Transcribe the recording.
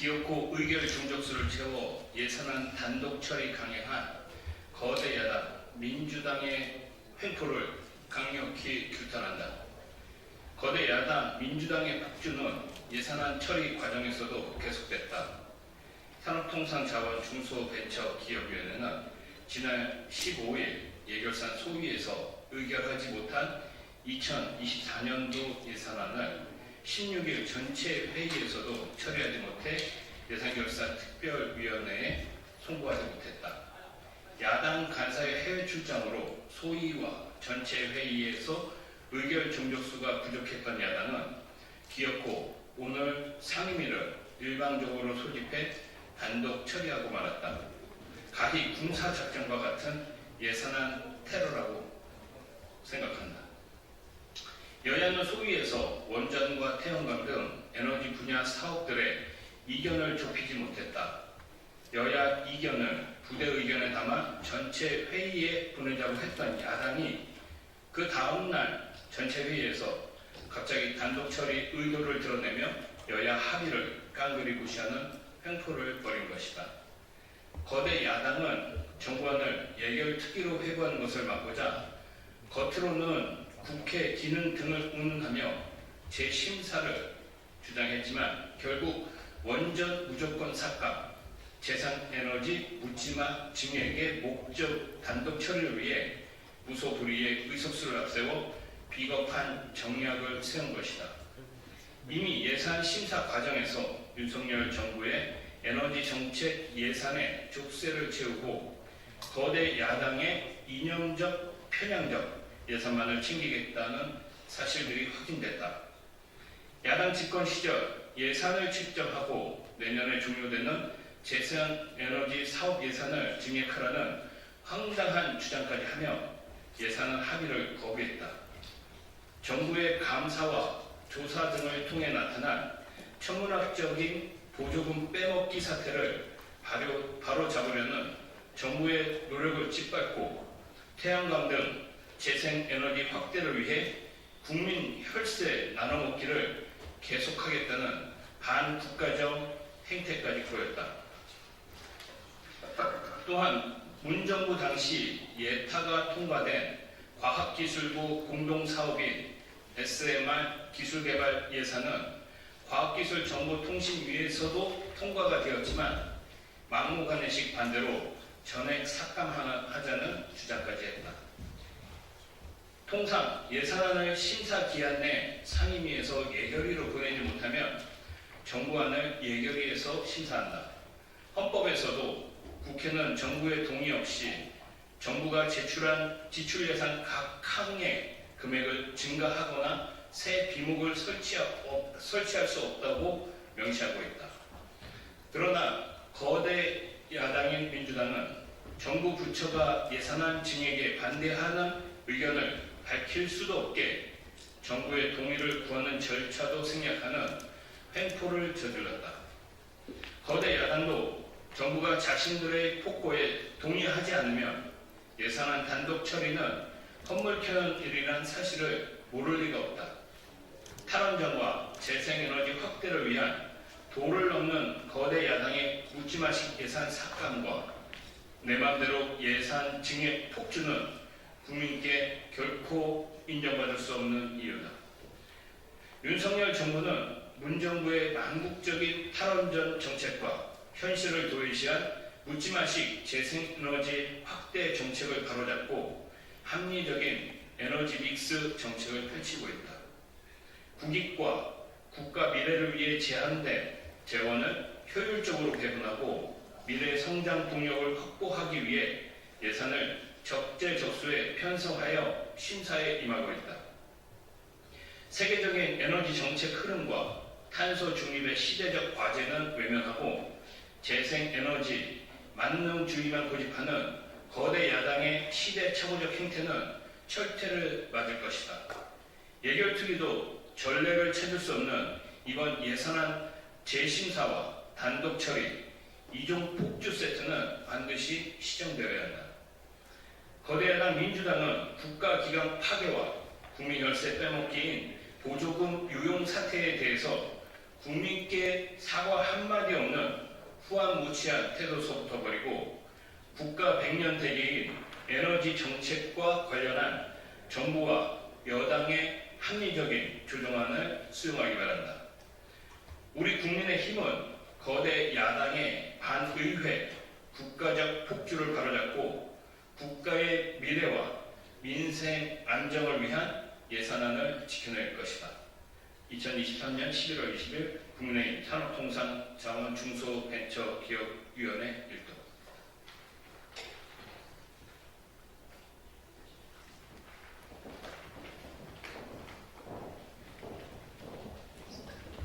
기어코 의결 종족수를 채워 예산안 단독 처리 강행한 거대 야당 민주당의 횡포를 강력히 규탄한다. 거대 야당 민주당의 폭주는 예산안 처리 과정에서도 계속됐다. 산업통상자원중소벤처기업위원회는 지난 15일 예결산 소위에서 의결하지 못한 2024년도 예산안을 16일 전체 회의에서도 처리하지 못해 예산결산 특별위원회에 송부하지 못했다. 야당 간사의 해외 출장으로 소위와 전체 회의에서 의결 종족수가 부족했던 야당은 기어코 오늘 상임위를 일방적으로 소집해 단독 처리하고 말았다. 가히 군사작전과 같은 예산안 테러라고 생각한다. 여야는 소위에서 원전과 태양광 등 에너지 분야 사업들의 이견을 좁히지 못했다. 여야 이견을 부대 의견에 담아 전체 회의에 보내자고 했던 야당이 그 다음날 전체 회의에서 갑자기 단독 처리 의도를 드러내며 여야 합의를 깡그리 무시하는 횡포를 벌인 것이다. 거대 야당은 정부안을 예결특위로 회부하는 것을 막고자 겉으로는 국회 기능 등을 운운하며 재심사를 주장했지만 결국 원전 무조건 삭감, 재생에너지 묻지마 증액의 목적 단독 처리를 위해 무소불위의 의석수를 앞세워 비겁한 정략을 세운 것이다. 이미 예산 심사 과정에서 윤석열 정부의 에너지 정책 예산에 족쇄를 채우고 거대 야당의 이념적, 편향적 예산만을 챙기겠다는 사실들이 확인됐다. 야당 집권 시절 예산을 책정하고 내년에 종료되는 재생에너지 사업 예산을 증액하라는 황당한 주장까지 하며 예산안 합의를 거부했다. 정부의 감사와 조사 등을 통해 나타난 천문학적인 보조금 빼먹기 사태를 바로 잡으려는 정부의 노력을 짓밟고 태양광 등 재생에너지 확대를 위해 국민 혈세 나눠먹기를 계속하겠다는 반국가적 행태까지 보였다. 또한 문 정부 당시 예타가 통과된 과학기술부 공동사업인 SMR 기술개발 예산은 과학기술정보통신위에서도 통과가 되었지만 막무가내식 반대로 전액 삭감하자는 주장까지 했다. 통상 예산안을 심사 기한 내 상임위에서 예결위로 보내지 못하면 정부안을 예결위에서 심사한다. 헌법에서도 국회는 정부의 동의 없이 정부가 제출한 지출 예산 각 항의 금액을 증가하거나 새 비목을 설치할 수 없다고 명시하고 있다. 그러나 거대 야당인 민주당은 정부 부처가 예산안 증액에 반대하는 의견을 밝힐 수도 없게 정부의 동의를 구하는 절차도 생략하는 횡포를 저질렀다. 거대 야당도 정부가 자신들의 폭고에 동의하지 않으면 예산안 단독 처리는 헛물 캐는 일이란 사실을 모를 리가 없다. 탈원전과 재생에너지 확대를 위한 도를 넘는 거대 야당의 묻지마식 예산 삭감과 내 맘대로 예산 증액 폭주는 국민께 결코 인정받을 수 없는 이유다. 윤석열 정부는 문정부의 망국적인 탈원전 정책과 현실을 도외시한 묻지마식 재생에너지 확대 정책을 바로잡고 합리적인 에너지 믹스 정책을 펼치고 있다. 국익과 국가 미래를 위해 제한된 재원을 효율적으로 배분하고 미래 성장 동력을 확보하기 위해 예산을 적재적소에 편성하여 심사에 임하고 있다. 세계적인 에너지 정책 흐름과 탄소 중립의 시대적 과제는 외면하고 재생에너지 만능주의만 고집하는 거대 야당의 시대착오적 행태는 철퇴를 맞을 것이다. 예결특위도 전례를 찾을 수 없는 이번 예산안 재심사와 단독 처리, 이종 폭주 세트는 반드시 시정되어야 한다. 거대 야당 민주당은 국가기관 파괴와 국민 열세 빼먹기인 보조금 유용 사태에 대해서 국민께 사과 한마디 없는 후한무치한 태도서부터 버리고 국가 100년 대계인 에너지 정책과 관련한 정부와 여당의 합리적인 조정안을 수용하기 바란다. 우리 국민의힘은 거대 야당의 반의회 국가적 폭주를 바로잡고 국가의 미래와 민생 안정을 위한 예산안을 지켜낼 것이다. 2023년 11월 20일 국민의힘 산업통상자원중소벤처기업위원회 일동.